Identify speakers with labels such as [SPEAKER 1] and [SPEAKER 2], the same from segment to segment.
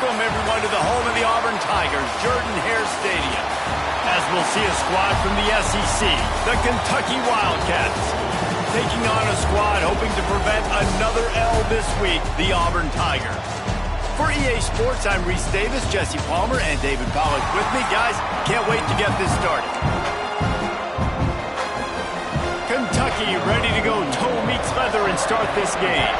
[SPEAKER 1] Welcome, everyone, to the home of the Auburn Tigers, Jordan-Hare Stadium. As we'll see a squad from the SEC, the Kentucky Wildcats, taking on a squad hoping to prevent another L this week, the Auburn Tigers. For EA Sports, I'm Reese Davis, Jesse Palmer, and David Pollack with me. Guys, can't wait to get this started. Kentucky ready to go toe meets leather and start this game.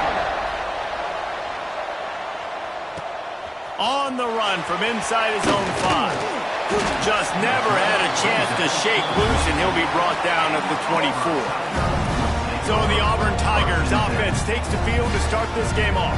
[SPEAKER 1] On the run from inside his own 5. Just never had a chance to shake loose, and he'll be brought down at the 24. So the Auburn Tigers offense takes the field to start this game off.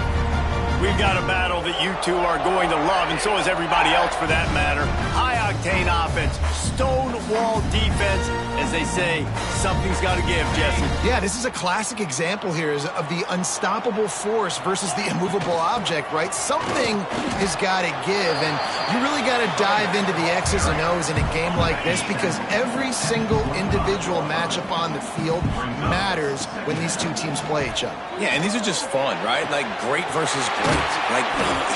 [SPEAKER 1] We've got a battle that you two are going to love, and so is everybody else for that matter. High-octane offense, stonewall defense. As they say, something's got to give, Jesse.
[SPEAKER 2] Yeah, this is a classic example here of the unstoppable force versus the immovable object, right? Something has got to give, and you really got to dive into the X's and O's in a game like this because every single individual matchup on the field matters when these two teams play each other.
[SPEAKER 3] Yeah, and these are just fun, right? Like great versus great. Like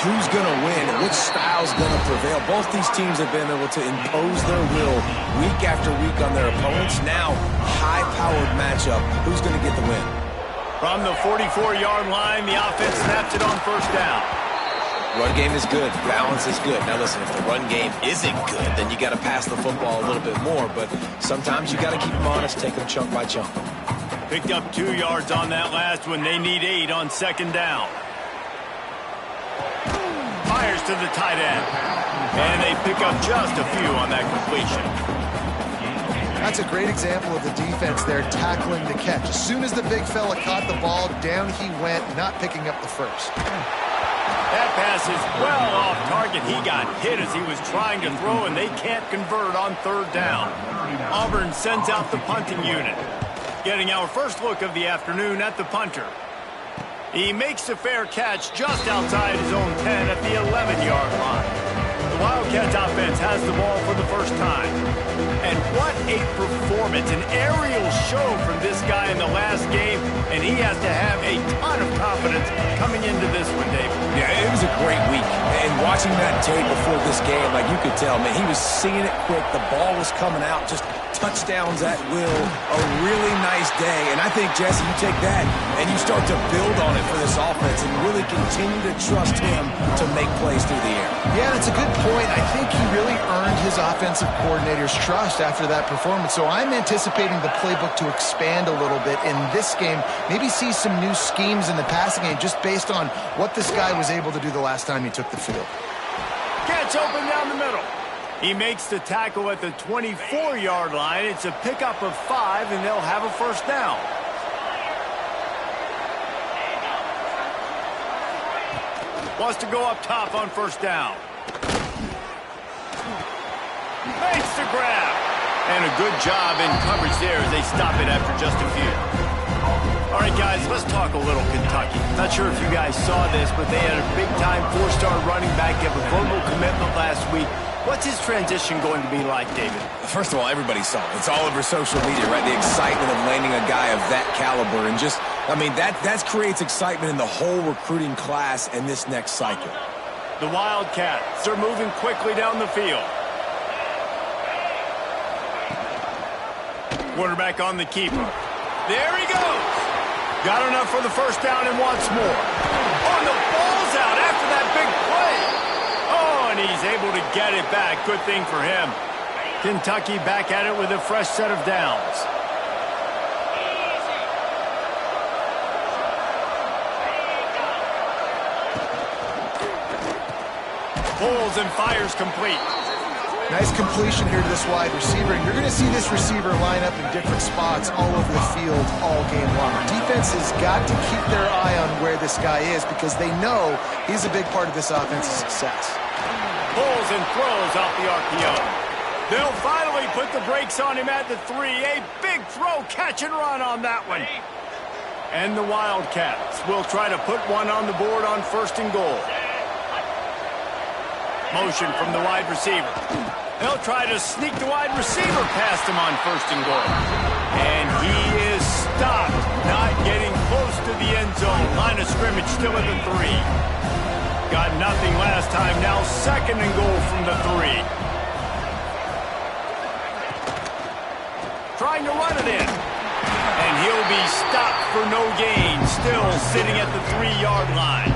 [SPEAKER 3] who's going to win? Which style's going to prevail? Both these teams have been able to impose their will week after week on their opponents. Now, high-powered matchup. Who's going to get the win?
[SPEAKER 1] From the 44-yard line, the offense snaps it on first down.
[SPEAKER 3] Run game is good. Balance is good. Now, listen, if the run game isn't good, then you got to pass the football a little bit more. But sometimes you got to keep them honest, take them chunk by chunk.
[SPEAKER 1] Picked up 2 yards on that last one. They need 8 on second down. Fires to the tight end. And they pick up just a few on that completion.
[SPEAKER 2] That's a great example of the defense there tackling the catch. As soon as the big fella caught the ball, down he went, not picking up the first.
[SPEAKER 1] That pass is well off target. He got hit as he was trying to throw, and they can't convert on third down. Auburn sends out the punting unit. Getting our first look of the afternoon at the punter. He makes the fair catch just outside his own 10 at the 11-yard line. The Wildcats offense has the ball for the first time. And what a performance, an aerial show from this guy in the last game, and he has to have a ton of confidence coming into this one, David.
[SPEAKER 3] Yeah, it was a great week. And watching that tape before this game, like you could tell, man, he was seeing it quick. The ball was coming out, just touchdowns at will. A really nice day. And I think, Jesse, you take that and you start to build on it for this offense and really continue to trust him to make plays through the air.
[SPEAKER 2] Yeah, that's a good point. I think he really earned his offensive coordinator's trust after that performance. So I'm anticipating the playbook to expand a little bit in this game. Maybe see some new schemes in the passing game just based on what this guy was able to do the last time he took the field.
[SPEAKER 1] Catch open down the middle. He makes the tackle at the 24-yard line. It's a pickup of 5, and they'll have a first down. Wants to go up top on first down. Makes the grab. And a good job in coverage there as they stop it after just a few. All right, guys, let's talk a little Kentucky. Not sure if you guys saw this, but they had a big-time 4-star running back give a verbal commitment last week. What's his transition going to be like, David?
[SPEAKER 3] First of all, everybody saw it. It's all over social media, right? The excitement of landing a guy of that caliber. And just, I mean, that creates excitement in the whole recruiting class in this next cycle.
[SPEAKER 1] The Wildcats are moving quickly down the field. Quarterback on the keeper. There he goes. Got enough for the first down and wants more. Oh, and the ball's out after that big play. Oh, and he's able to get it back. Good thing for him. Kentucky back at it with a fresh set of downs. Pulls and fires complete.
[SPEAKER 2] Nice completion here to this wide receiver. And you're going to see this receiver line up in different spots all over the field all game long. Defense has got to keep their eye on where this guy is because they know he's a big part of this offense's success.
[SPEAKER 1] Pulls and throws off the RPO. They'll finally put the brakes on him at the 3. A big throw, catch and run on that one. And the Wildcats will try to put one on the board on first and goal. Motion from the wide receiver. They'll try to sneak the wide receiver past him on first and goal. And he is stopped, not getting close to the end zone. Line of scrimmage still at the 3. Got nothing last time. Now 2nd and goal from the 3. Trying to run it in. And he'll be stopped for no gain. Still sitting at the 3-yard line.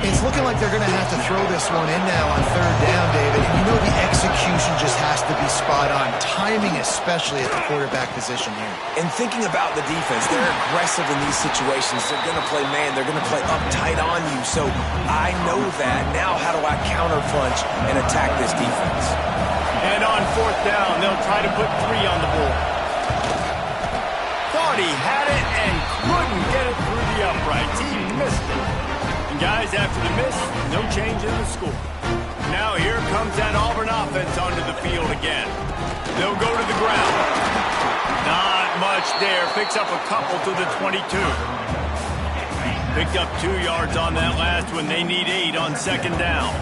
[SPEAKER 2] It's looking like they're going to have to throw this one in now on 3rd down, David. And you know the execution just has to be spot on. Timing especially at the quarterback position here.
[SPEAKER 3] And thinking about the defense, they're aggressive in these situations. They're going to play man. They're going to play uptight on you. So I know that. Now how do I counterpunch and attack this defense?
[SPEAKER 1] And on 4th down, they'll try to put 3 on the board. Thought he had it and couldn't get it through the uprights. He missed it. And guys, after the miss, no change in the score. Now here comes that Auburn offense onto the field again. They'll go to the ground. Not much there. Picks up a couple to the 22. Picked up 2 yards on that last one. They need 8 on 2nd down.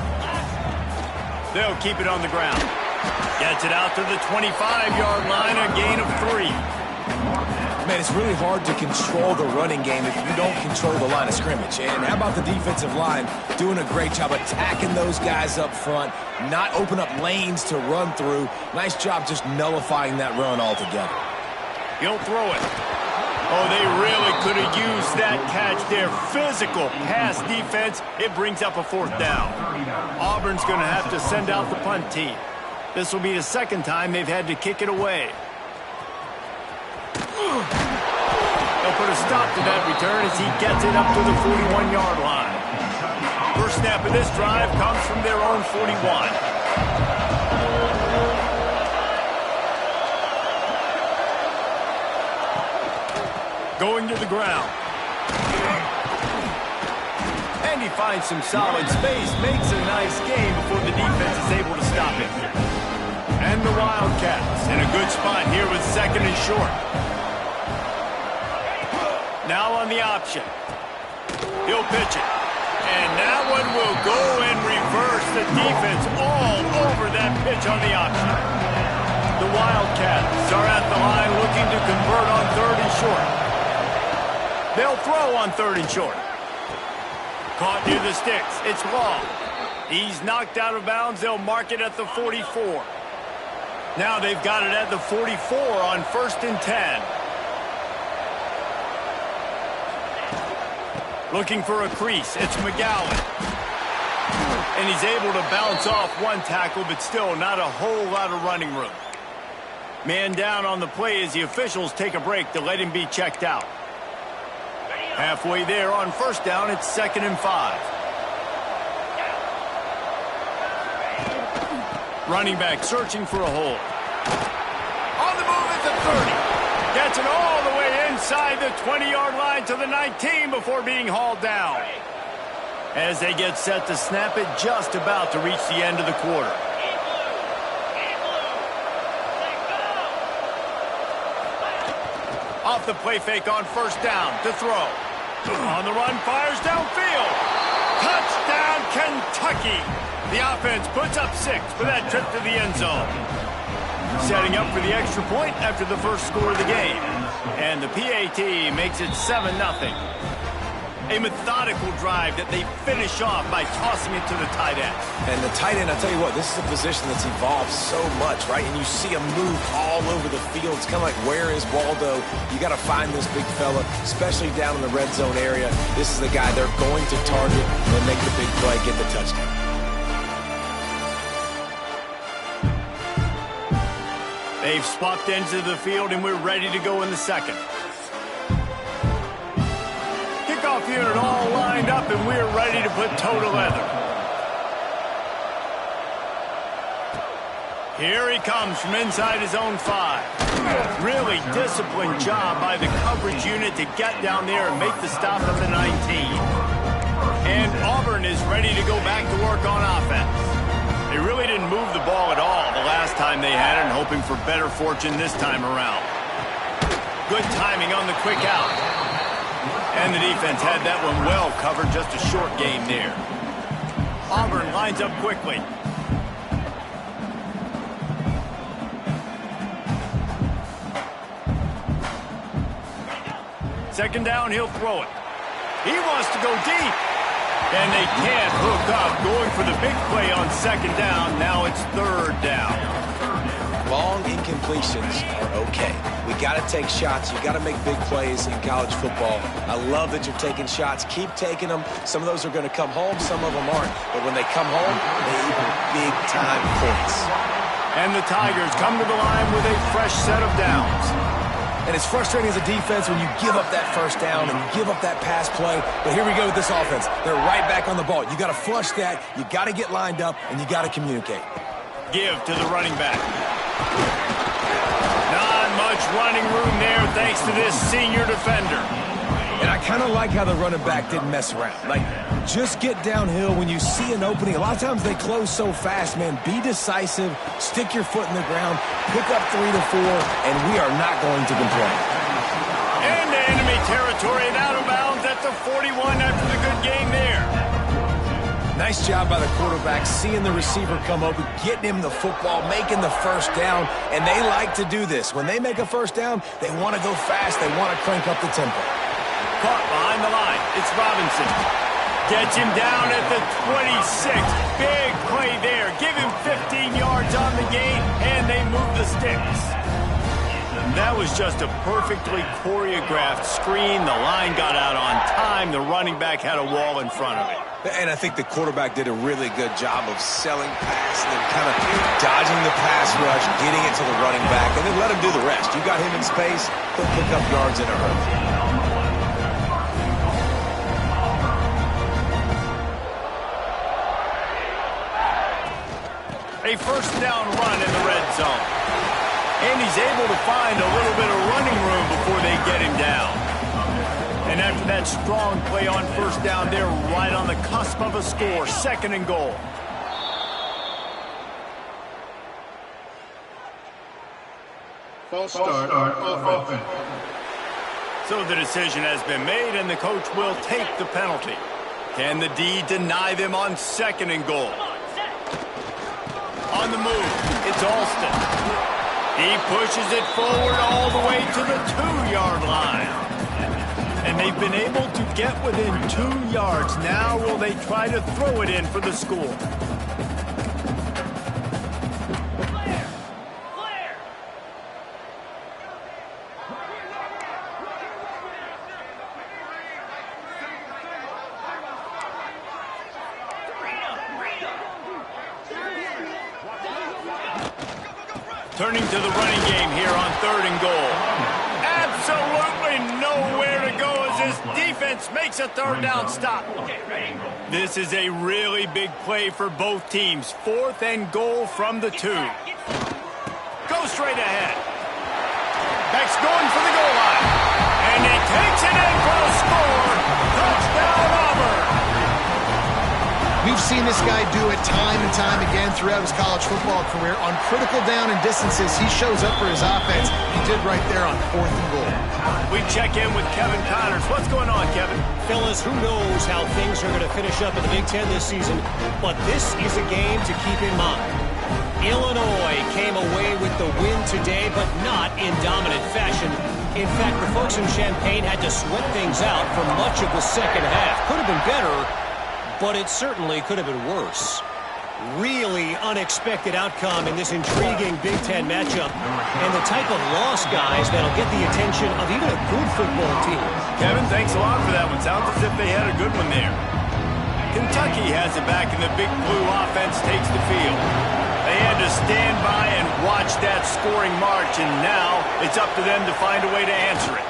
[SPEAKER 1] They'll keep it on the ground. Gets it out to the 25-yard line, a gain of 3.
[SPEAKER 3] Man, it's really hard to control the running game if you don't control the line of scrimmage. And how about the defensive line doing a great job attacking those guys up front, not open up lanes to run through. Nice job just nullifying that run altogether.
[SPEAKER 1] He'll throw it. Oh, they really could have used that catch there. Physical pass defense. It brings up a 4th down. Auburn's going to have to send out the punt team. This will be the 2nd time they've had to kick it away. They'll put a stop to that return as he gets it up to the 41-yard line. First snap of this drive comes from their own 41. Going to the ground. And he finds some solid space, makes a nice game before the defense is able to stop it. And the Wildcats in a good spot here with 2nd and short. Now on the option. He'll pitch it. And that one will go and reverse the defense all over that pitch on the option. The Wildcats are at the line looking to convert on 3rd and short. They'll throw on 3rd and short. Caught near the sticks. It's long. He's knocked out of bounds. They'll mark it at the 44. Now they've got it at the 44 on 1st and 10. Looking for a crease. It's McGowan. And he's able to bounce off one tackle, but still not a whole lot of running room. Man down on the play as the officials take a break to let him be checked out. Halfway there on 1st down, it's 2nd and 5. Running back searching for a hole. On the move at the 30. Gets it all the way inside the 20-yard line to the 19 before being hauled down. As they get set to snap it, just about to reach the end of the quarter. Off the play fake on 1st down to throw. On the run, fires downfield. Touchdown, Kentucky. The offense puts up 6 for that trip to the end zone. Setting up for the extra point after the first score of the game. And the PAT makes it 7-0. A methodical drive that they finish off by tossing it to the tight end.
[SPEAKER 3] And the tight end, I'll tell you what, this is a position that's evolved so much, right? And you see him move all over the field. It's kind of like, where is Waldo? You got to find this big fella, especially down in the red zone area. This is the guy they're going to target and make the big play, get the touchdown.
[SPEAKER 1] They've swapped ends of the field, and we're ready to go in the 2nd. Kickoff unit all lined up, and we're ready to put toe to leather. Here he comes from inside his own 5. Really disciplined job by the coverage unit to get down there and make the stop at the 19. And Auburn is ready to go back to work on offense. They really didn't move the ball at all the last time they had it, and hoping for better fortune this time around. Good timing on the quick out. And the defense had that one well covered, just a short game there. Auburn lines up quickly. Second down, he'll throw it. He wants to go deep. And they can't hook up. Going for the big play on second down. Now it's third down.
[SPEAKER 3] Long incompletions are okay. We got to take shots. You got to make big plays in college football. I love that you're taking shots. Keep taking them. Some of those are going to come home. Some of them aren't. But when they come home, they equal big-time points.
[SPEAKER 1] And the Tigers come to the line with a fresh set of downs.
[SPEAKER 3] And it's frustrating as a defense when you give up that first down and you give up that pass play. But here we go with this offense. They're right back on the ball. You got to flush that. You got to get lined up, and you got to communicate.
[SPEAKER 1] Give to the running back. Not much running room there thanks to this senior defender.
[SPEAKER 3] And I kind of like how the running back didn't mess around. Like, just get downhill when you see an opening. A lot of times they close so fast, man. Be decisive, stick your foot in the ground, pick up 3 to 4, and we are not going to complain.
[SPEAKER 1] Into enemy territory and out of bounds at the 41 after the good game there.
[SPEAKER 3] Nice job by the quarterback, seeing the receiver come open, getting him the football, making the first down, and they like to do this. When they make a first down, they want to go fast. They want to crank up the tempo.
[SPEAKER 1] Caught behind the line. It's Robinson. Gets him down at the 26. Big play there. Give him 15 yards on the gain, and they move the sticks. That was just a perfectly choreographed screen. The line got out on time. The running back had a wall in front of it.
[SPEAKER 3] And I think the quarterback did a really good job of selling pass and then kind of dodging the pass rush, getting it to the running back, and then let him do the rest. You got him in space, he'll pick up yards in a hurry.
[SPEAKER 1] A first down run in the red zone. And he's able to find a little bit of running room before they get him down. And after that strong play on first down, they're right on the cusp of a score. Second and goal.
[SPEAKER 4] False start offense.
[SPEAKER 1] So the decision has been made, and the coach will take the penalty. Can the D deny them on second and goal? On the move, it's Alston. He pushes it forward all the way to the 2-yard line. And they've been able to get within 2 yards. Now will they try to throw it in for the score? Turning to the running game here on third and goal. Absolutely nowhere to go as this defense makes a third down stop. This is a really big play for both teams. Fourth and goal from the 2. Go straight ahead. Beck's going for the goal line. And he takes it in for a score. Touchdown, Auburn.
[SPEAKER 2] We've seen this guy do it time and time again throughout his college football career. On critical down and distances, he shows up for his offense. He did right there on fourth and goal.
[SPEAKER 1] We check in with Kevin Connors. What's going on, Kevin?
[SPEAKER 5] Fellas, who knows how things are going to finish up in the Big Ten this season, but this is a game to keep in mind. Illinois came away with the win today, but not in dominant fashion. In fact, the folks in Champaign had to sweat things out for much of the second half. Could have been better, but it certainly could have been worse. Really unexpected outcome in this intriguing Big Ten matchup, and the type of loss, guys, that'll get the attention of even a good football team.
[SPEAKER 1] Kevin, thanks a lot for that one. Sounds as if they had a good one there. Kentucky has it back, and the Big Blue offense takes the field. They had to stand by and watch that scoring march, and now it's up to them to find a way to answer it.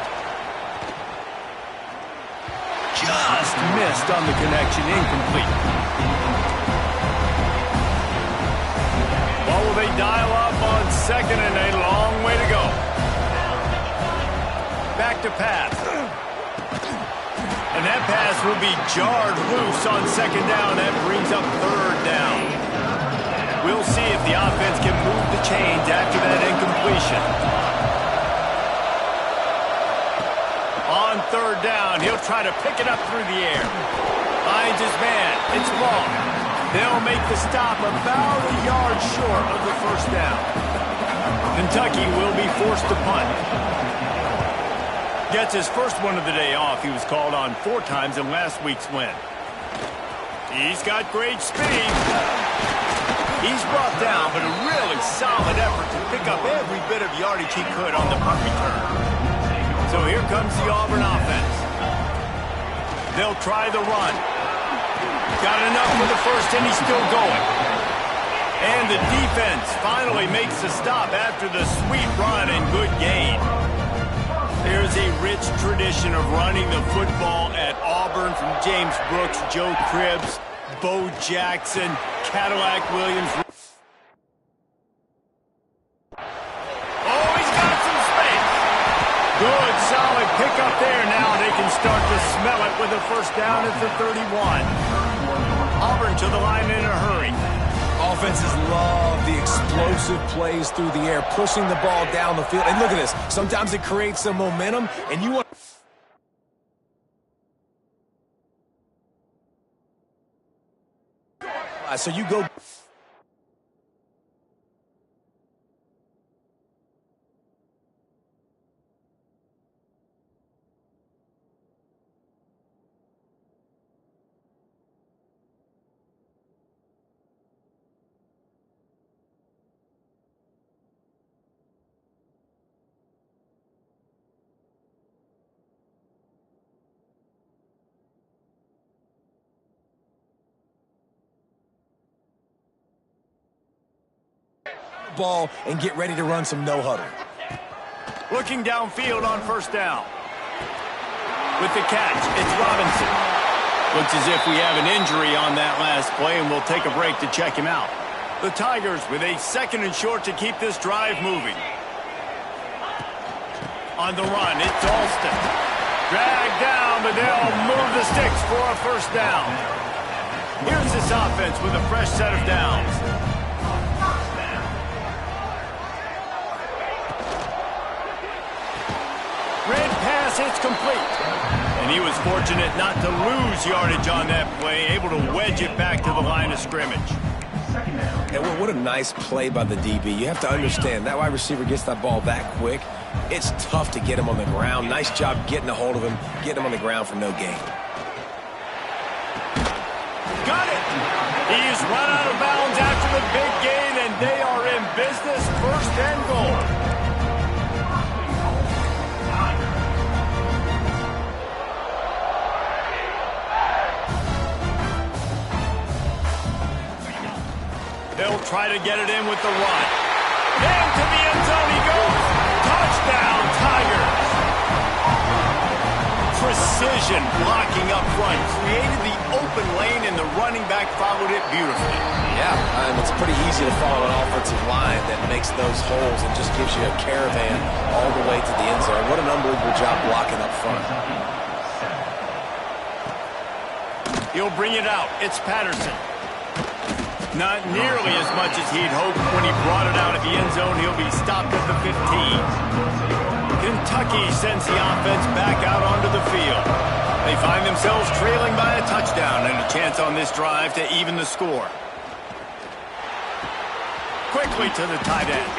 [SPEAKER 1] Just missed on the connection, incomplete. Well, will they dial up on second and a long way to go? Back to pass. And that pass will be jarred loose on second down. That brings up third down. We'll see if the offense can move the chains after that incompletion. On third down, he'll try to pick it up through the air. Finds his man. It's long. They'll make the stop about a yard short of the first down. Kentucky will be forced to punt. Gets his first one of the day off. He was called on 4 times in last week's win. He's got great speed. He's brought down, but a really solid effort to pick up every bit of yardage he could on the punt return. So here comes the Auburn offense. They'll try the run. Got enough for the first, and he's still going. And the defense finally makes the stop after the sweet run and good gain. There's a rich tradition of running the football at Auburn from James Brooks, Joe Cribbs, Bo Jackson, Cadillac Williams. Oh, he's got some space. Good, solid pickup there. Now they can start to smell it with a first down at the 31. Auburn to the line in a hurry.
[SPEAKER 3] Offenses love the explosive plays through the air, pushing the ball down the field. And look at this. Sometimes it creates some momentum, and you want... So you go... ball and get ready to run some no-huddle.
[SPEAKER 1] Looking downfield on first down. With the catch, it's Robinson. Looks as if we have an injury on that last play, and we'll take a break to check him out. The Tigers with a 2nd and short to keep this drive moving. On the run, it's Alston. Dragged down, but they'll move the sticks for a first down. Here's this offense with a fresh set of downs. Red pass, it's complete. And he was fortunate not to lose yardage on that play, able to wedge it back to the line of scrimmage.
[SPEAKER 3] And what a nice play by the DB. You have to understand, that wide receiver gets that ball that quick. It's tough to get him on the ground. Nice job getting a hold of him, getting him on the ground for no gain.
[SPEAKER 1] Got it! He's run out of bounds after the big gain, and they are in business, 1st and goal. They'll try to get it in with the run. And to the end zone he goes. Touchdown, Tigers. Precision blocking up front. Created the open lane, and the running back followed it beautifully.
[SPEAKER 3] Yeah, it's pretty easy to follow an offensive line that makes those holes and just gives you a caravan all the way to the end zone. What an unbelievable job blocking up front.
[SPEAKER 1] He'll bring it out. It's Patterson. Not nearly as much as he'd hoped when he brought it out at the end zone. He'll be stopped at the 15. Kentucky sends the offense back out onto the field. They find themselves trailing by a touchdown and a chance on this drive to even the score. Quickly to the tight end.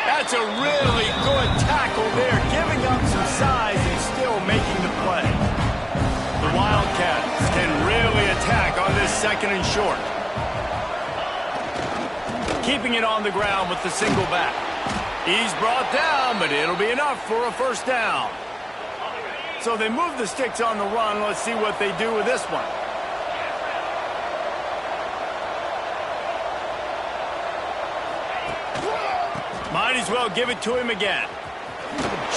[SPEAKER 1] That's a really good tackle there, giving up some size and still making the play. The Wildcats can really attack on this 2nd and short. Keeping it on the ground with the single back. He's brought down, but it'll be enough for a first down. So they move the sticks on the run. Let's see what they do with this one. Might as well give it to him again.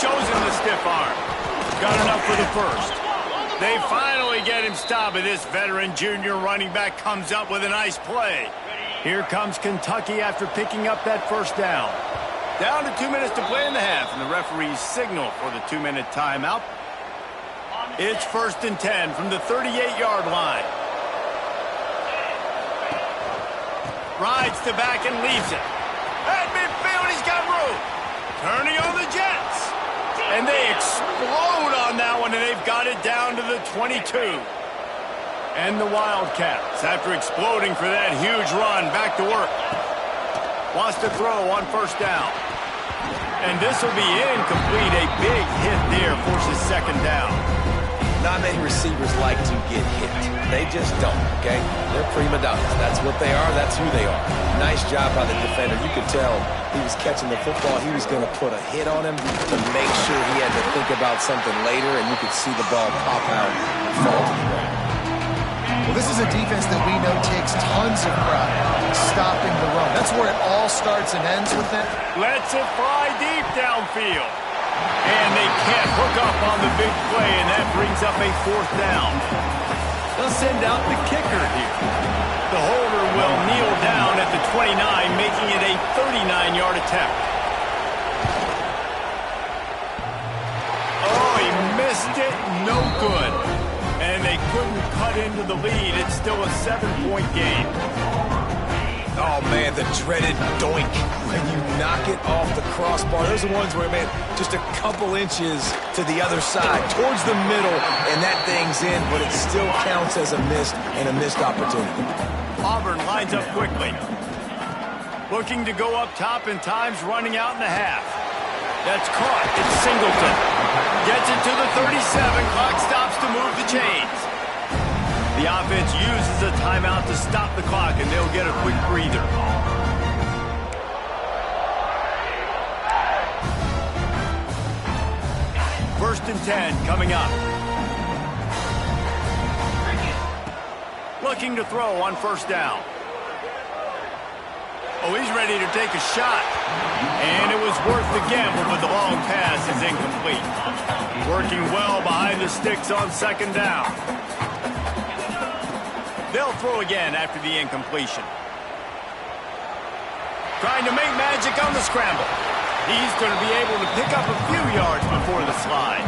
[SPEAKER 1] Shows him the stiff arm. Got enough for the first. They finally get him stopped, and this veteran junior running back comes up with a nice play. Here comes Kentucky after picking up that first down. Down to 2 minutes to play in the half, and the referees signal for the 2-minute timeout. It's 1st and 10 from the 38-yard line. Rides the back and leaves it. At midfield, he's got room. Turning on the Jets. And they explode on that one, and they've got it down to the 22. And the Wildcats, after exploding for that huge run, back to work. Wants to throw on first down. And this will be incomplete. A big hit there forces 2nd down.
[SPEAKER 3] not many receivers like to get hit. They just don't, okay? They're prima donnas. That's what they are. That's who they are. Nice job by the defender. You could tell he was catching the football. He was going to put a hit on him to make sure he had to think about something later, and you could see the ball pop out and fall to the ground.
[SPEAKER 2] Well, this is a defense that we know takes tons of pride in stopping the run. That's where it all starts and ends with them.
[SPEAKER 1] Lets it fly deep downfield. And they can't hook up on the big play, and that brings up a 4th down. They'll send out the kicker here. The holder will kneel down at the 29, making it a 39-yard attempt. Oh, he missed it. No good. And they couldn't cut into the lead. It's still a 7-point game.
[SPEAKER 3] Oh, man, the dreaded doink. When you knock it off the crossbar. Those are the ones where, man, just a couple inches to the other side, towards the middle, and that thing's in, but it still counts as a missed opportunity.
[SPEAKER 1] Auburn lines up quickly. Looking to go up top, and time's running out in the half. That's caught. It's Singleton. Gets it to the 37. Clock stops to move the chains. The offense uses a timeout to stop the clock, and they'll get a quick breather. First and 10 coming up. Looking to throw on first down. Oh, he's ready to take a shot. And it was worth the gamble, but the long pass is incomplete. Working well behind the sticks on second down. They'll throw again after the incompletion. Trying to make magic on the scramble. He's going to be able to pick up a few yards before the slide.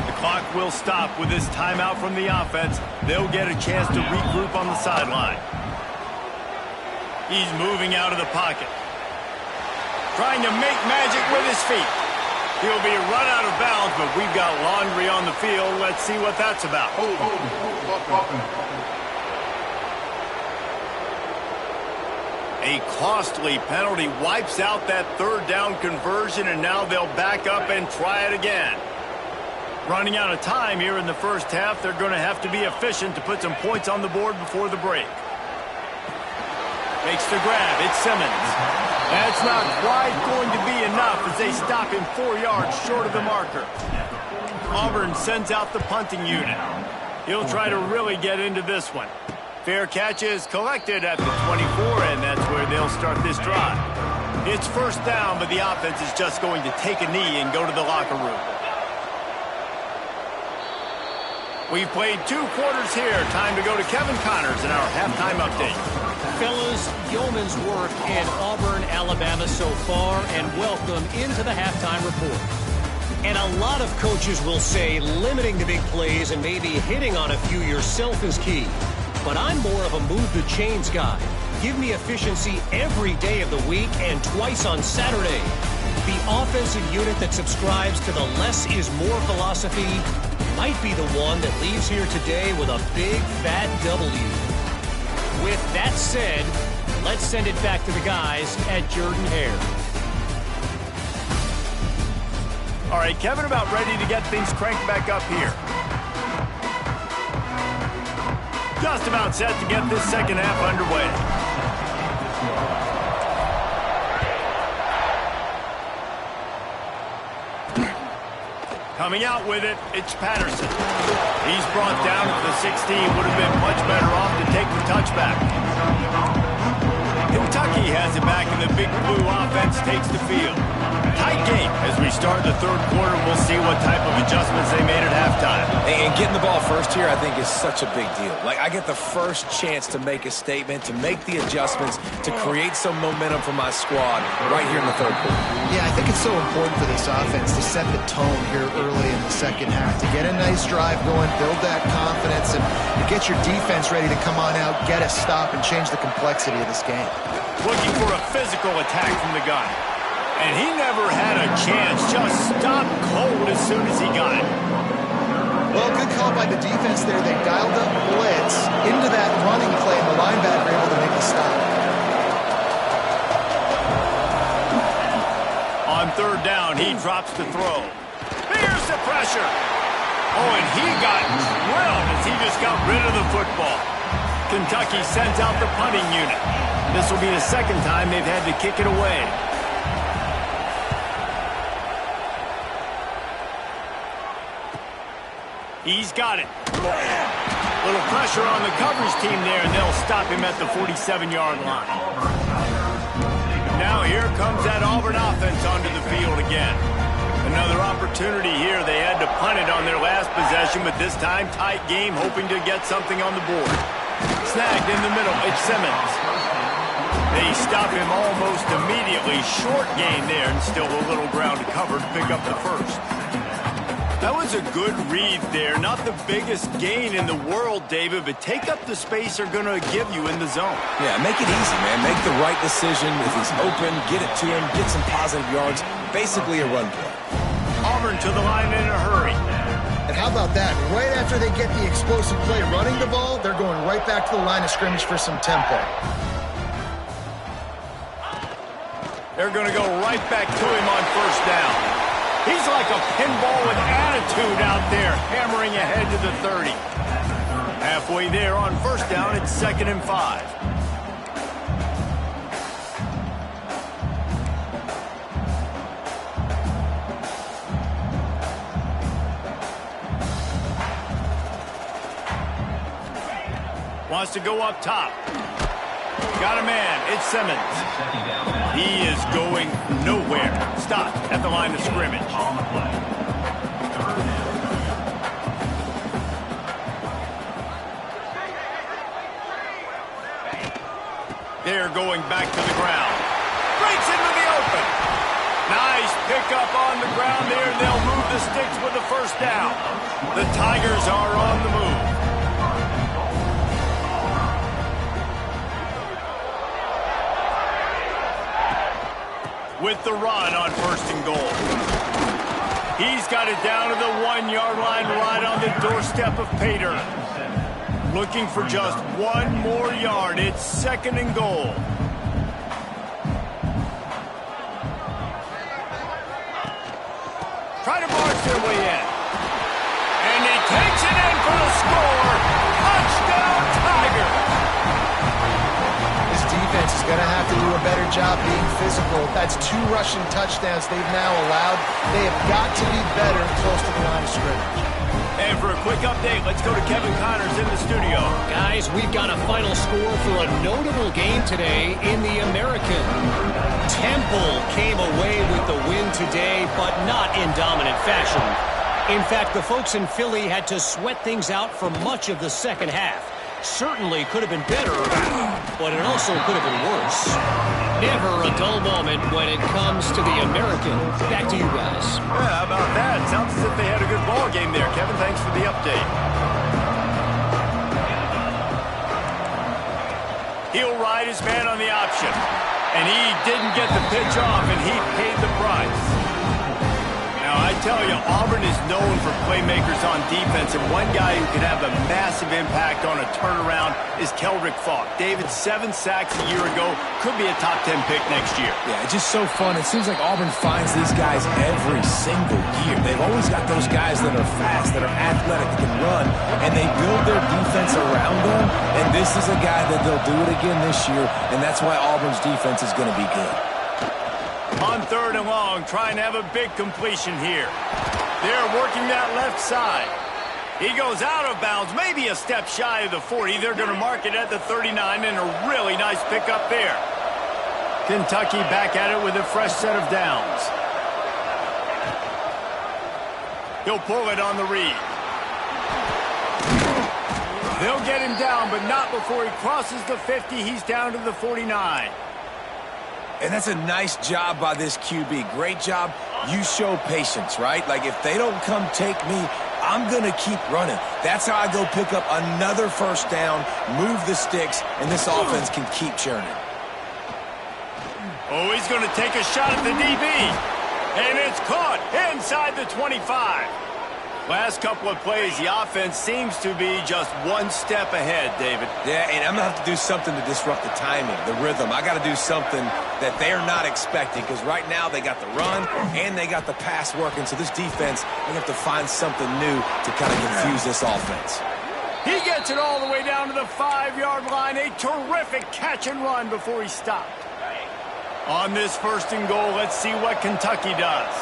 [SPEAKER 1] The clock will stop with this timeout from the offense. They'll get a chance to regroup on the sideline. He's moving out of the pocket. Trying to make magic with his feet. He'll be run out of bounds, but we've got laundry on the field. Let's see what that's about. A costly penalty wipes out that third down conversion, and now they'll back up and try it again. Running out of time here in the first half, they're going to have to be efficient to put some points on the board before the break. Makes the grab. It's Simmons. That's not quite going to be enough as they stop him 4 yards short of the marker. Auburn sends out the punting unit. He'll try to really get into this one. Fair catch is collected at the 24, and that's where they'll start this drive. It's first down, but the offense is just going to take a knee and go to the locker room. We've played 2 quarters here. Time to go to Kevin Connors in our halftime update.
[SPEAKER 5] Fellas, yeoman's work in Auburn, Alabama so far, and welcome into the halftime report. And a lot of coaches will say limiting the big plays and maybe hitting on a few yourself is key. But I'm more of a move the chains guy. Give me efficiency every day of the week and twice on Saturday. The offensive unit that subscribes to the less is more philosophy might be the one that leaves here today with a big fat W. With that said, let's send it back to the guys at Jordan Hare.
[SPEAKER 1] All right, Kevin, about ready to get things cranked back up here. Just about set to get this second half underway. Coming out with it, it's Patterson. He's brought down at the 16. Would have been much better off to take the touchback. Kentucky has it back, and the Big Blue offense takes the field. Tight game as we start the third quarter. We'll see what type of adjustments they made at halftime.
[SPEAKER 3] And getting the ball first here, I think, is such a big deal. Like, I get the first chance to make a statement, to make the adjustments, to create some momentum for my squad right here in the third quarter.
[SPEAKER 2] Yeah, I think it's so important for this offense to set the tone here early in the second half, to get a nice drive going, build that confidence, and to get your defense ready to come on out, get a stop, and change the complexity of this game.
[SPEAKER 1] Looking for a physical attack from the gun. And he never had a chance, just stopped cold as soon as he got it.
[SPEAKER 2] Well, good call by the defense there. They dialed up blitz into that running play, and the linebacker able to make the stop. On
[SPEAKER 1] third down, he drops to throw. Here's the pressure. Oh, and he got drilled as he just got rid of the football. Kentucky sends out the punting unit. This will be the second time they've had to kick it away. He's got it. Little pressure on the coverage team there, and they'll stop him at the 47-yard line. Now here comes that Auburn offense onto the field again. Another opportunity here. They had to punt it on their last possession, but this time tight game, hoping to get something on the board. Snagged in the middle. It's Simmons. They stop him almost immediately. Short gain there, and still a little ground to cover to pick up the first. That was a good read there. Not the biggest gain in the world, David, but take up the space they're going to give you in the zone.
[SPEAKER 3] Yeah, make it easy, man. Make the right decision. If he's open, get it to him, get some positive yards. Basically a run play.
[SPEAKER 1] Auburn to the line in a hurry.
[SPEAKER 2] And how about that? Right after they get the explosive play running the ball, they're going right back to the line of scrimmage for some tempo.
[SPEAKER 1] They're going to go right back to him on first down. He's like a pinball with attitude out there, hammering ahead to the 30. Halfway there on first down, it's 2nd and 5. Wants to go up top. Got a man. It's Simmons. He is going nowhere. Stopped at the line of scrimmage. They're going back to the ground. Breaks into the open. Nice pickup on the ground there. They'll move the sticks with the first down. The Tigers are on the move. With the run on 1st and goal. He's got it down to the 1-yard line right on the doorstep of Pater. Looking for just one more yard. It's 2nd and goal. Try to march their way in. And he takes it in for the score. Touchdown, Tigers.
[SPEAKER 2] Defense is going to have to do a better job being physical. That's 2 rushing touchdowns they've now allowed. They have got to be better close to the line of scrimmage.
[SPEAKER 1] And for a quick update, let's go to Kevin Connors in the studio.
[SPEAKER 5] Guys, we've got a final score for a notable game today in the American. Temple came away with the win today, but not in dominant fashion. In fact, the folks in Philly had to sweat things out for much of the second half. Certainly could have been better, but it also could have been worse. Never a dull moment when it comes to the American. Back to you guys.
[SPEAKER 1] Yeah, how about that? Sounds as if they had a good ball game there. Kevin, thanks for the update. He'll ride his man on the option. And he didn't get the pitch off, and he paid the price. Now, I tell you, Auburn is known for playmakers on defense, and one guy who could have a massive impact on a turnaround is Keldrick Falk. David, 7 sacks a year ago, could be a top 10 pick next year.
[SPEAKER 3] Yeah, it's just so fun. It seems like Auburn finds these guys every single year. They've always got those guys that are fast, that are athletic, that can run, and they build their defense around them, and this is a guy that they'll do it again this year, and that's why Auburn's defense is going to be good.
[SPEAKER 1] On 3rd and long, trying to have a big completion here. They're working that left side. He goes out of bounds, maybe a step shy of the 40. They're going to mark it at the 39, and a really nice pickup there. Kentucky back at it with a fresh set of downs. He'll pull it on the read. They'll get him down, but not before he crosses the 50. He's down to the 49.
[SPEAKER 3] And that's a nice job by this QB. Great job. You show patience, right? Like, if they don't come take me, I'm going to keep running. That's how I go pick up another first down, move the sticks, and this offense can keep churning.
[SPEAKER 1] Oh, he's going to take a shot at the DB. And it's caught inside the 25. Last couple of plays, the offense seems to be just one step ahead, David.
[SPEAKER 3] Yeah, and I'm going to have to do something to disrupt the timing, the rhythm. I got to do something that they're not expecting, because right now they got the run and they got the pass working. So this defense, they have to find something new to kind of confuse this offense.
[SPEAKER 1] He gets it all the way down to the 5-yard line. A terrific catch and run before he stopped. On this 1st and goal, let's see what Kentucky does.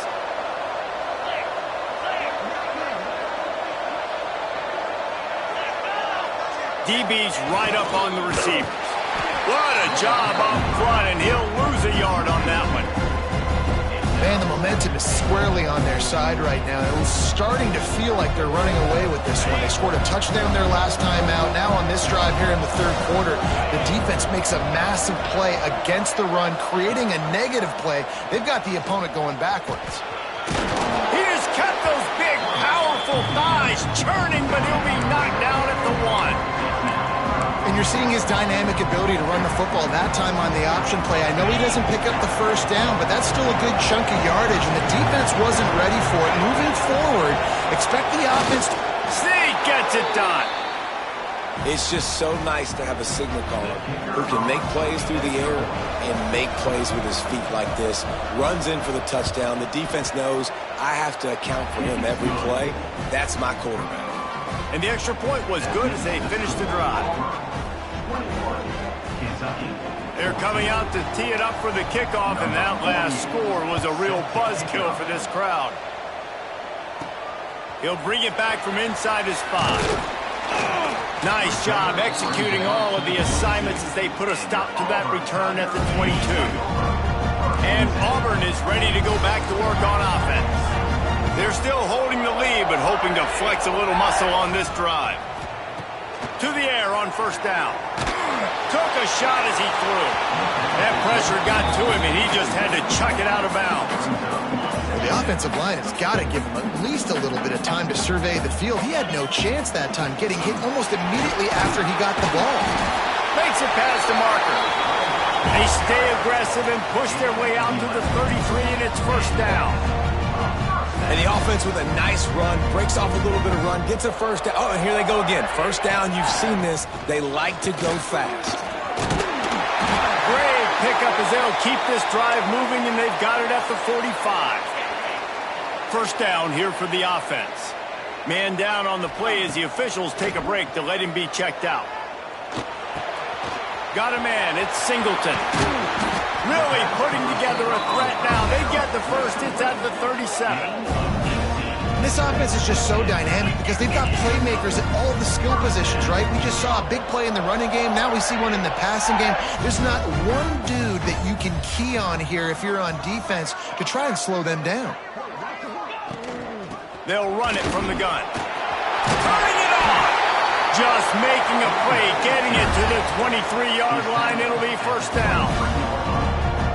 [SPEAKER 1] DB's right up on the receivers. What a job up front, and he'll lose a yard on that one.
[SPEAKER 2] Man, the momentum is squarely on their side right now. It was starting to feel like they're running away with this one. They scored a touchdown their last time out. Now on this drive here in the 3rd quarter, the defense makes a massive play against the run, creating a negative play. They've got the opponent going backwards.
[SPEAKER 1] He just kept those big, powerful thighs churning, but he'll be knocked down at the 1.
[SPEAKER 2] And you're seeing his dynamic ability to run the football that time on the option play. I know he doesn't pick up the 1st down, but that's still a good chunk of yardage, and the defense wasn't ready for it. Moving forward, expect the offense to...
[SPEAKER 1] Zeke gets it done.
[SPEAKER 3] It's just so nice to have a signal caller who can make plays through the air and make plays with his feet like this. Runs in for the touchdown. The defense knows I have to account for him every play. That's my quarterback.
[SPEAKER 1] And the extra point was good as they finished the drive. They're coming out to tee it up for the kickoff, and that last score was a real buzzkill for this crowd. He'll bring it back from inside his 5. Nice job executing all of the assignments as they put a stop to that return at the 22. And Auburn is ready to go back to work on offense. They're still holding the lead, but hoping to flex a little muscle on this drive. To the air on 1st down. Took a shot as he threw. That pressure got to him, and he just had to chuck it out of bounds.
[SPEAKER 2] The offensive line has got to give him at least a little bit of time to survey the field. He had no chance that time, getting hit almost immediately after he got the ball.
[SPEAKER 1] Makes it past the marker. They stay aggressive and push their way out to the 33, and it's 1st down.
[SPEAKER 3] And the offense with a nice run, breaks off a little bit of run, gets a 1st down. Oh, and here they go again. 1st down, you've seen this. They like to go fast.
[SPEAKER 1] Great pickup as they'll keep this drive moving, and they've got it at the 45. 1st down here for the offense. Man down on the play as the officials take a break to let him be checked out. Got a man, it's Singleton. Really putting together a threat now. They get the 1st. It's at the 37.
[SPEAKER 2] This offense is just so dynamic because they've got playmakers at all the skill positions, right? We just saw a big play in the running game. Now we see one in the passing game. There's not one dude that you can key on here if you're on defense to try and slow them down.
[SPEAKER 1] They'll run it from the gun. Turning it on. Just making a play, getting it to the 23-yard line. It'll be 1st down.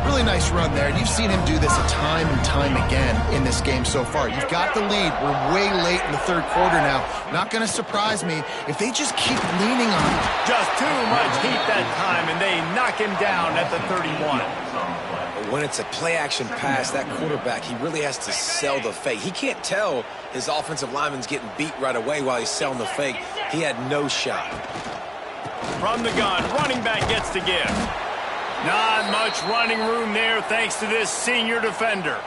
[SPEAKER 2] Really nice run there, and you've seen him do this time and time again in this game so far. You've got the lead. We're way late in the 3rd quarter now. Not going to surprise me if they just keep leaning on it.
[SPEAKER 1] Just too much heat that time, and they knock him down at the 31.
[SPEAKER 3] When it's a play-action pass, that quarterback, he really has to sell the fake. He can't tell his offensive lineman's getting beat right away while he's selling the fake. He had no shot.
[SPEAKER 1] From the gun, running back gets to give. Not much running room there thanks to this senior defender.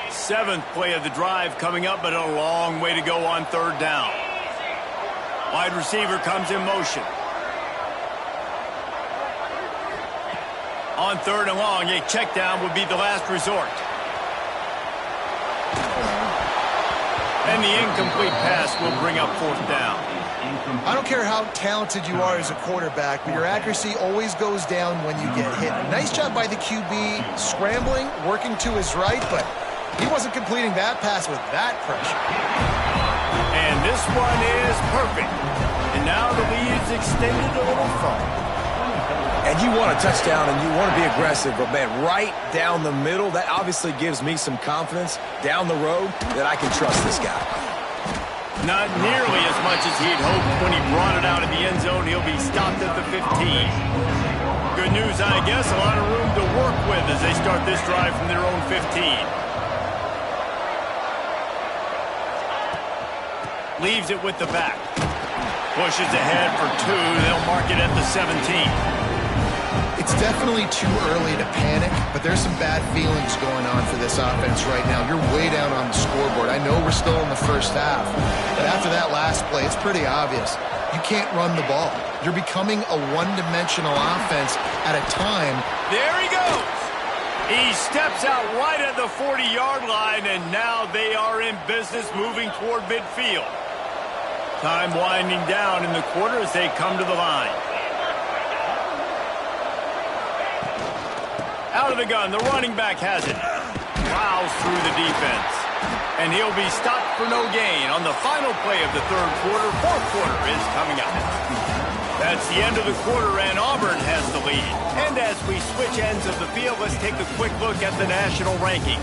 [SPEAKER 1] 7th play of the drive coming up, but a long way to go on 3rd down. Wide receiver comes in motion. On 3rd and long, a check down would be the last resort. And the incomplete pass will bring up 4th down.
[SPEAKER 2] I don't care how talented you are as a quarterback, but your accuracy always goes down when you get hit. Nice job by the QB scrambling, working to his right, but he wasn't completing that pass with that pressure.
[SPEAKER 1] And this one is perfect. And now the lead's extended a little further.
[SPEAKER 3] And you want a touchdown and you want to be aggressive, but man, right down the middle, that obviously gives me some confidence down the road that I can trust this guy.
[SPEAKER 1] Not nearly as much as he'd hoped when he brought it out of the end zone. He'll be stopped at the 15. Good news, I guess, a lot of room to work with as they start this drive from their own 15. Leaves it with the back. Pushes ahead for 2. They'll mark it at the 17.
[SPEAKER 2] It's definitely too early to panic, but there's some bad feelings going on for this offense right now. You're way down on the scoreboard. I know we're still in the first half, but after that last play, it's pretty obvious. You can't run the ball. You're becoming a one-dimensional offense at a time.
[SPEAKER 1] There he goes. He steps out right at the 40-yard line, and now they are in business moving toward midfield. Time winding down in the quarter as they come to the line. Out of the gun, the running back has it. Plows through the defense. And he'll be stopped for no gain on the final play of the third quarter. Fourth quarter is coming up. That's the end of the quarter, and Auburn has the lead. And as we switch ends of the field, let's take a quick look at the national rankings.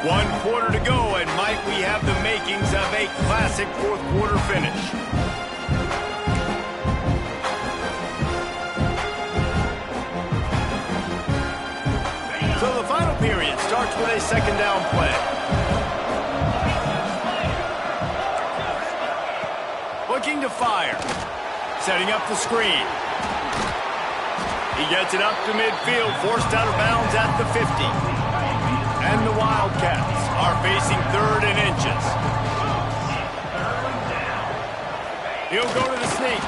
[SPEAKER 1] One quarter to go, and might we have the makings of a classic fourth quarter finish. So the final period starts with a second down play. Looking to fire. Setting up the screen. He gets it up to midfield, forced out of bounds at the 50. And the Wildcats are facing 3rd and inches. He'll go to the sneak.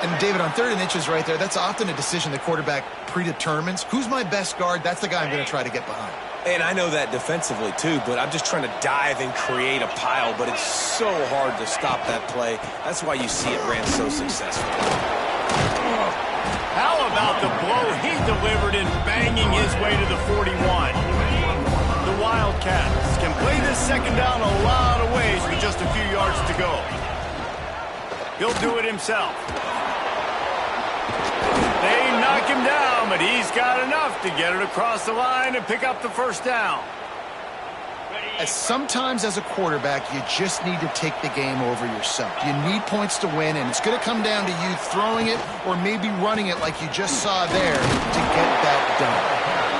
[SPEAKER 2] And David, on 3rd and inches right there, that's often a decision the quarterback predetermines. Who's my best guard? That's the guy I'm going to try to get behind.
[SPEAKER 3] And I know that defensively, too, but I'm just trying to dive and create a pile, but it's so hard to stop that play. That's why you see it ran so successful.
[SPEAKER 1] How about the blow he delivered in banging his way to the 41? The Wildcats can play this second down a lot of ways with just a few yards to go. He'll do it himself. They knock him down, but he's got enough to get it across the line and pick up the first down.
[SPEAKER 2] Sometimes as a quarterback, you just need to take the game over yourself. You need points to win, and it's going to come down to you throwing it or maybe running it like you just saw there to get that done.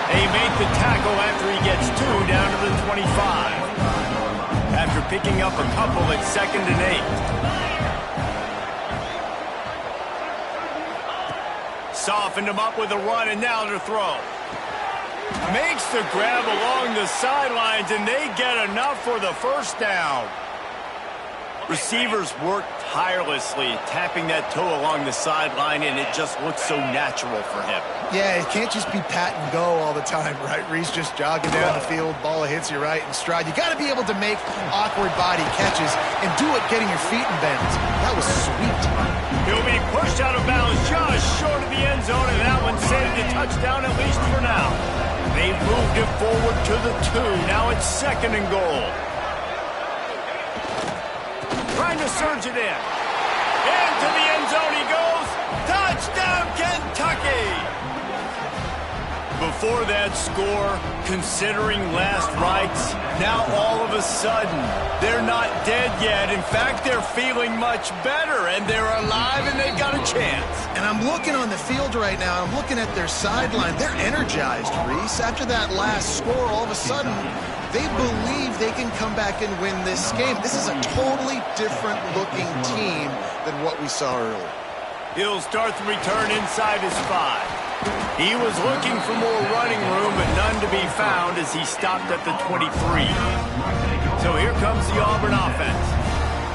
[SPEAKER 1] They make the tackle after he gets 2 down to the 25. After picking up a couple at 2nd and 8. Softened him up with a run, and now to throw. Makes the grab along the sidelines, and they get enough for the first down. Receivers work tirelessly, tapping that toe along the sideline, and it just looks so natural for him.
[SPEAKER 2] Yeah, it can't just be pat and go all the time, right? Reese just jogging down the field, ball hits you right in stride. You got to be able to make awkward body catches and do it getting your feet in bounds. That was sweet.
[SPEAKER 1] He'll be pushed out of bounds just short of the end zone, and that one saved a touchdown at least for now. They've moved it forward to the 2. Now it's 2nd and goal. Trying to surge it in. Into the end zone he goes. Touchdown, Kentucky! Before that score, considering last rites, now all of a sudden, they're not dead yet. In fact, they're feeling much better, and they're alive, and they've got a chance.
[SPEAKER 2] And I'm looking on the field right now. I'm looking at their sideline. They're energized, Reese. After that last score, all of a sudden, they believe they can come back and win this game. This is a totally different-looking team than what we saw earlier.
[SPEAKER 1] He'll start the return inside his 5. He was looking for more running room, but none to be found as he stopped at the 23. So here comes the Auburn offense.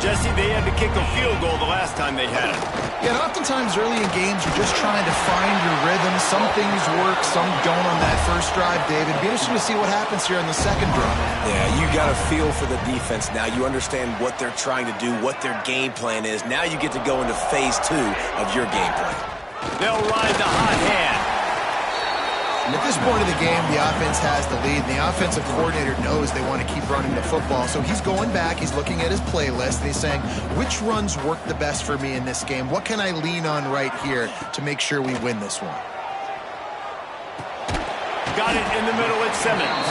[SPEAKER 1] Jesse, they had to kick a field goal the last time they had it.
[SPEAKER 2] Yeah, and oftentimes early in games, you're just trying to find your rhythm. Some things work, some don't on that first drive, David. Be interesting to see what happens here in the second drive.
[SPEAKER 3] Yeah, you got a feel for the defense now. You understand what they're trying to do, what their game plan is. Now you get to go into phase 2 of your game plan.
[SPEAKER 1] They'll ride the hot hand.
[SPEAKER 2] And at this point of the game, the offense has the lead, and the offensive coordinator knows they want to keep running the football. So he's going back, he's looking at his playlist, and he's saying, which runs work the best for me in this game? What can I lean on right here to make sure we win this one?
[SPEAKER 1] Got it in the middle at Simmons.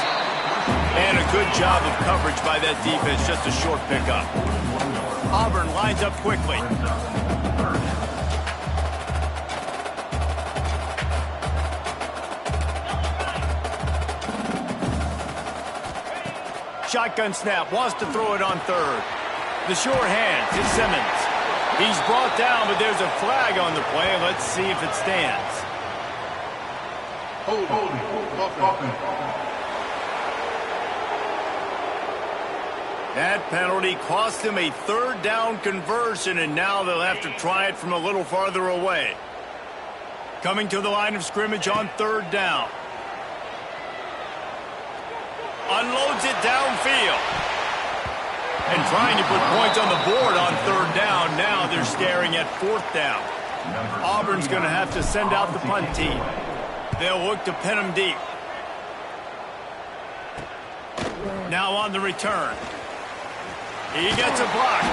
[SPEAKER 1] And a good job of coverage by that defense, just a short pickup. Auburn lines up quickly. Shotgun snap, wants to throw it on third. The sure hands, it's Simmons. He's brought down, but there's a flag on the play. Let's see if it stands.
[SPEAKER 4] Holding.
[SPEAKER 1] That penalty cost them a third down conversion, and now they'll have to try it from a little farther away. Coming to the line of scrimmage on third down. Unloads it downfield. And trying to put points on the board on third down. Now they're staring at fourth down. Auburn's going to have to send out the punt team. They'll look to pin them deep. Now on the return. He gets a block.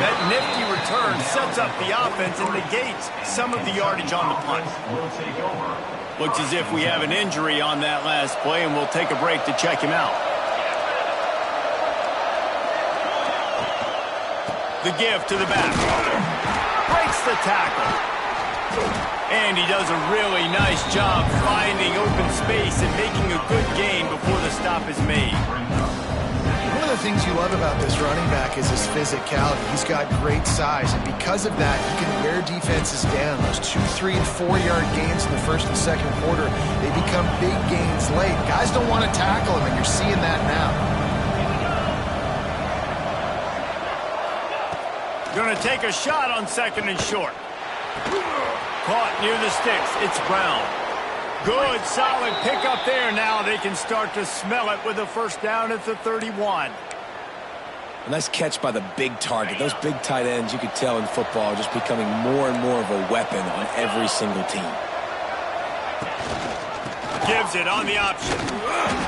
[SPEAKER 1] That nifty return sets up the offense and negates some of the yardage on the punt. Looks as if we have an injury on that last play, and we'll take a break to check him out. The give to the back. Breaks the tackle. And he does a really nice job finding open space and making a good gain before the stop is made.
[SPEAKER 2] One of the things you love about this running back is his physicality. He's got great size, and because of that, he can wear defenses down. Those 2, 3, and 4-yard gains in the first and second quarter, they become big gains late. Guys don't want to tackle him, and you're seeing that now.
[SPEAKER 1] Going to take a shot on second and short. Caught near the sticks. It's Brown. Good, solid pickup there. Now they can start to smell it with a first down at the 31.
[SPEAKER 3] A nice catch by the big target. Those big tight ends, you could tell in football, are just becoming more and more of a weapon on every single team.
[SPEAKER 1] Gives it on the option.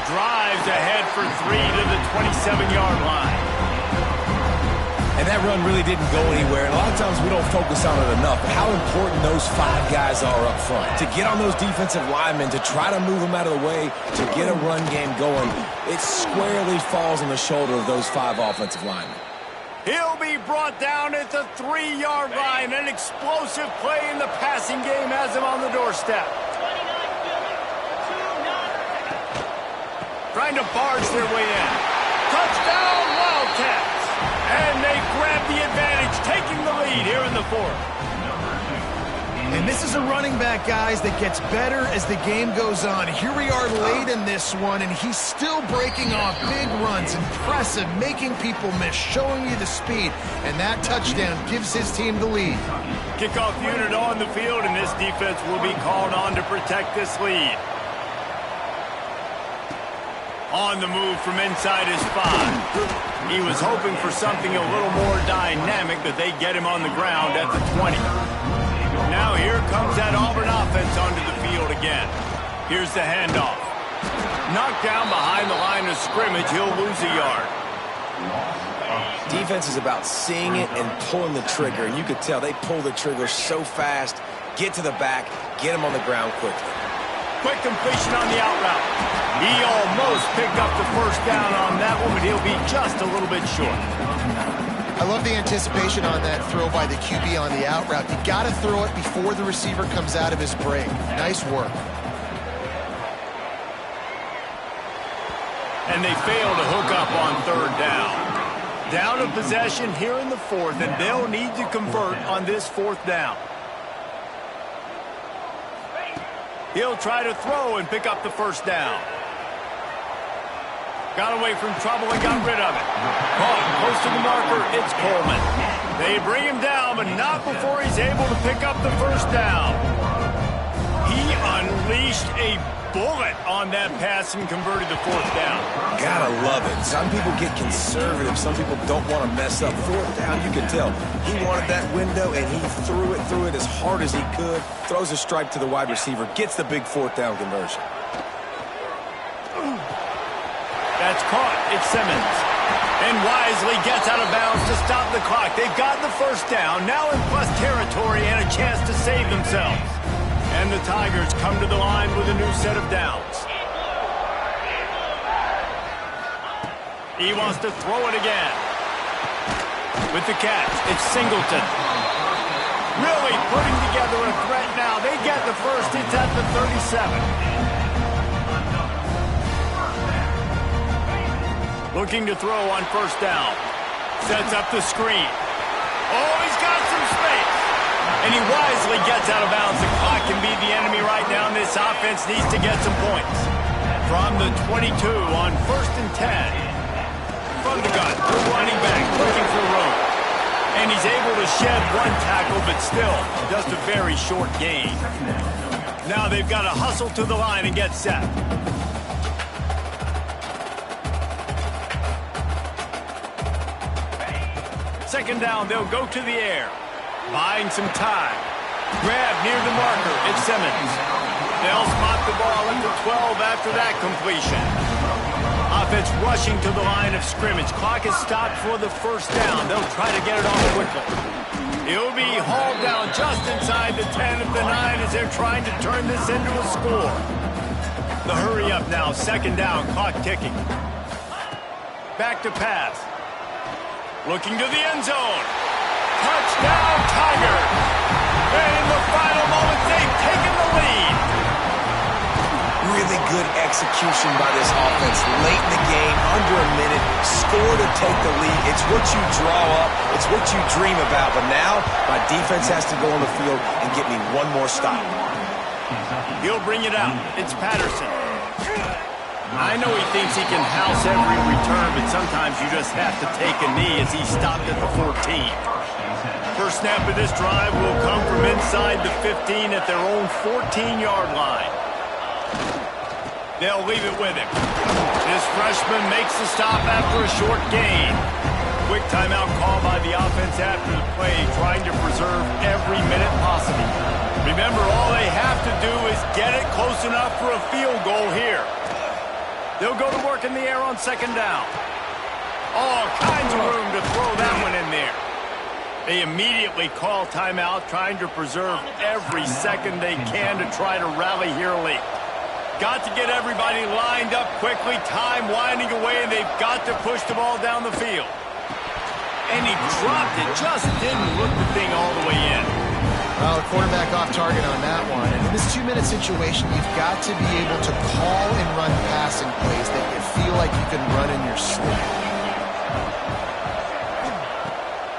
[SPEAKER 1] Drives ahead for 3 to the 27-yard line.
[SPEAKER 3] And that run really didn't go anywhere. And a lot of times we don't focus on it enough. But how important those 5 guys are up front. To get on those defensive linemen, to try to move them out of the way, to get a run game going, it squarely falls on the shoulder of those 5 offensive linemen.
[SPEAKER 1] He'll be brought down at the 3-yard line. An explosive play in the passing game has him on the doorstep. Trying to barge their way in. Touchdown, Wildcats! And they grab the advantage, taking the lead here in the fourth.
[SPEAKER 2] And this is a running back, guys, that gets better as the game goes on. Here we are late in this one, and he's still breaking off big runs. Impressive, making people miss, showing you the speed. And that touchdown gives his team the lead.
[SPEAKER 1] Kickoff unit on the field, and this defense will be called on to protect this lead. On the move from inside his 5. He was hoping for something a little more dynamic, but they get him on the ground at the 20. Now here comes that Auburn offense onto the field again. Here's the handoff. Knocked down behind the line of scrimmage, he'll lose a yard.
[SPEAKER 3] Defense is about seeing it and pulling the trigger. And you could tell they pull the trigger so fast, get to the back, get him on the ground quickly.
[SPEAKER 1] Quick completion on the out route. He almost picked up the first down on that one, but he'll be just a little bit short.
[SPEAKER 2] I love the anticipation on that throw by the QB on the out route. You got to throw it before the receiver comes out of his break. Nice work.
[SPEAKER 1] And they fail to hook up on third down. Down of possession here in the fourth, and they'll need to convert on this fourth down. He'll try to throw and pick up the first down. Got away from trouble and got rid of it. Caught close to the marker, it's Coleman. They bring him down, but not before he's able to pick up the first down. He unleashed a bullet on that pass and converted the fourth down.
[SPEAKER 3] Gotta love it. Some people get conservative. Some people don't want to mess up. Fourth down, you can tell. He wanted that window, and he threw it as hard as he could. Throws a stripe to the wide receiver. Gets the big fourth down conversion.
[SPEAKER 1] That's caught. It's Simmons. And wisely gets out of bounds to stop the clock. They've got the first down, now in plus territory and a chance to save themselves. And the Tigers come to the line with a new set of downs. He wants to throw it again. With the catch, it's Singleton. Really putting together a threat now. They get the first. It's at the 37. Looking to throw on first down. Sets up the screen. Oh, he's got some space. And he wisely gets out of bounds. The clock can be the enemy right now, and this offense needs to get some points. From the 22 on 1st and 10. From the gun, the running back looking for room. And he's able to shed one tackle, but still just a very short gain. Now they've got to hustle to the line and get set. Second down, they'll go to the air. Buying some time. Grab near the marker. It's Simmons. They'll spot the ball at the 12 after that completion. Offense rushing to the line of scrimmage. Clock is stopped for the first down. They'll try to get it off quickly. He'll be hauled down just inside the 10 of the 9 as they're trying to turn this into a score. The hurry up now. Second down. Clock ticking. Back to pass. Looking to the end zone. Touchdown, Tigers! And in the final moments, they've taken the lead.
[SPEAKER 3] Really good execution by this offense. Late in the game, under a minute, score to take the lead. It's what you draw up. It's what you dream about. But now, my defense has to go on the field and get me one more stop.
[SPEAKER 1] He'll bring it out. It's Patterson. I know he thinks he can house every return, but sometimes you just have to take a knee as he stopped at the 14. First snap of this drive will come from inside the 15 at their own 14-yard line. They'll leave it with him. This freshman makes the stop after a short gain. Quick timeout call by the offense after the play, trying to preserve every minute possible. Remember, all they have to do is get it close enough for a field goal here. They'll go to work in the air on second down. All kinds of room to throw that one in there. They immediately call timeout, trying to preserve every second they can to try to rally here late. Got to get everybody lined up quickly, time winding away, and they've got to push the ball down the field. And he dropped it, just didn't look the thing all the way in.
[SPEAKER 2] Well, the quarterback off target on that one. And in this 2-minute situation, you've got to be able to call and run passing plays that you feel like you can run in your sleep.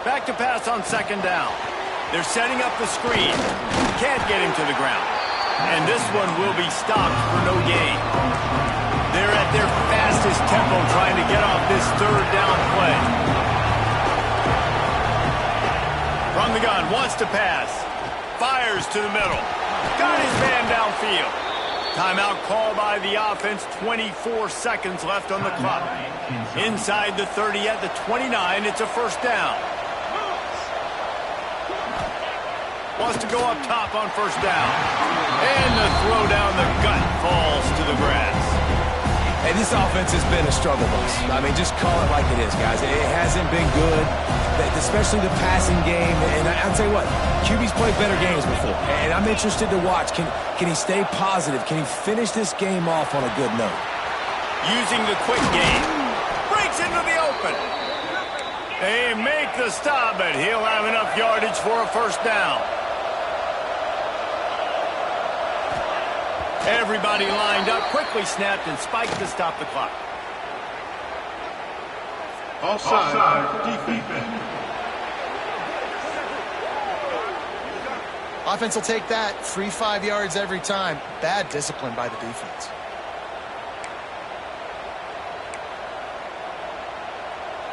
[SPEAKER 1] Back to pass on second down. They're setting up the screen. Can't get him to the ground. And this one will be stopped for no gain. They're at their fastest tempo trying to get off this third down play. From the gun, wants to pass. Fires to the middle. Got his man downfield. Timeout call by the offense. 24 seconds left on the clock. Inside the 30 at the 29. It's a first down. Wants to go up top on first down. And the throw down the gut falls to the grass.
[SPEAKER 3] And this offense has been a struggle bus. I mean, just call it like it is, guys. It hasn't been good, especially the passing game. And I'll tell you what, QB's played better games before. And I'm interested to watch. Can he stay positive? Can he finish this game off on a good note?
[SPEAKER 1] Using the quick game. Breaks into the open. They make the stop, but he'll have enough yardage for a first down. Everybody lined up, quickly snapped and spiked to stop the clock.
[SPEAKER 4] Offside, defense.
[SPEAKER 2] Offense will take that. Free 5 yards every time. Bad discipline by the defense.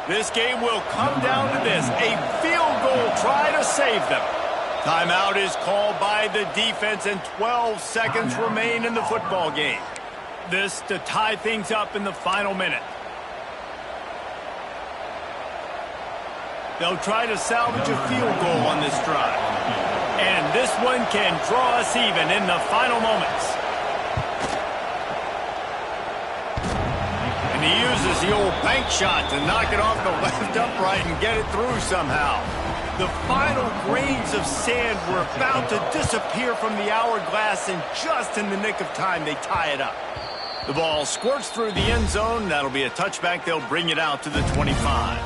[SPEAKER 1] This game will come down to this. A field goal try to save them. Timeout is called by the defense, and 12 seconds remain in the football game. This to tie things up in the final minute. They'll try to salvage a field goal on this drive. And this one can draw us even in the final moments. And he uses the old bank shot to knock it off the left upright and get it through somehow. The final grains of sand were about to disappear from the hourglass, and just in the nick of time, they tie it up. The ball squirts through the end zone. That'll be a touchback. They'll bring it out to the 25.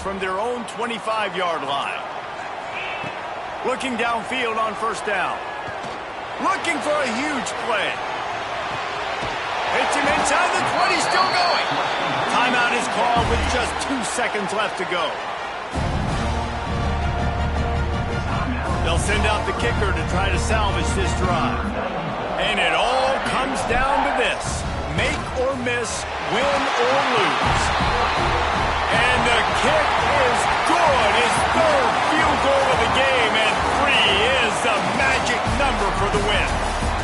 [SPEAKER 1] from their own 25-yard line. Looking downfield on first down. Looking for a huge play. Hits him inside the 20, still going. Timeout is called with just 2 seconds left to go. They'll send out the kicker to try to salvage this drive. And it all comes down to this. Make or miss, win or lose. And the kick is good. His third field goal of the game, and 3 is the magic number for the win.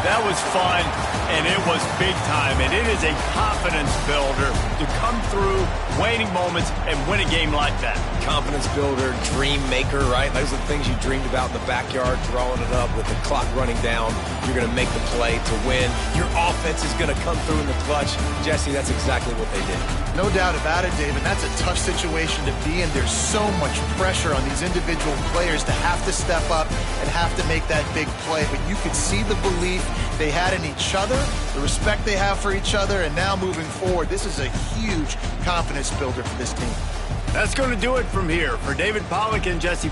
[SPEAKER 1] That was fun, and it was big time, and it is a confidence builder to come through waning moments and win a game like that.
[SPEAKER 3] Confidence builder, dream maker, right? Those are the things you dreamed about in the backyard, throwing it up with the clock running down. You're going to make the play to win. Your offense is going to come through in the clutch. Jesse, that's exactly what they did.
[SPEAKER 2] No doubt about it, David. That's a tough situation to be in. There's so much pressure on these individual players to have to step up and have to make that big play. But you could see the belief they had in each other, the respect they have for each other, and now moving forward, this is a huge confidence builder for this team.
[SPEAKER 1] That's going to do it from here. For David Pollack and Jesse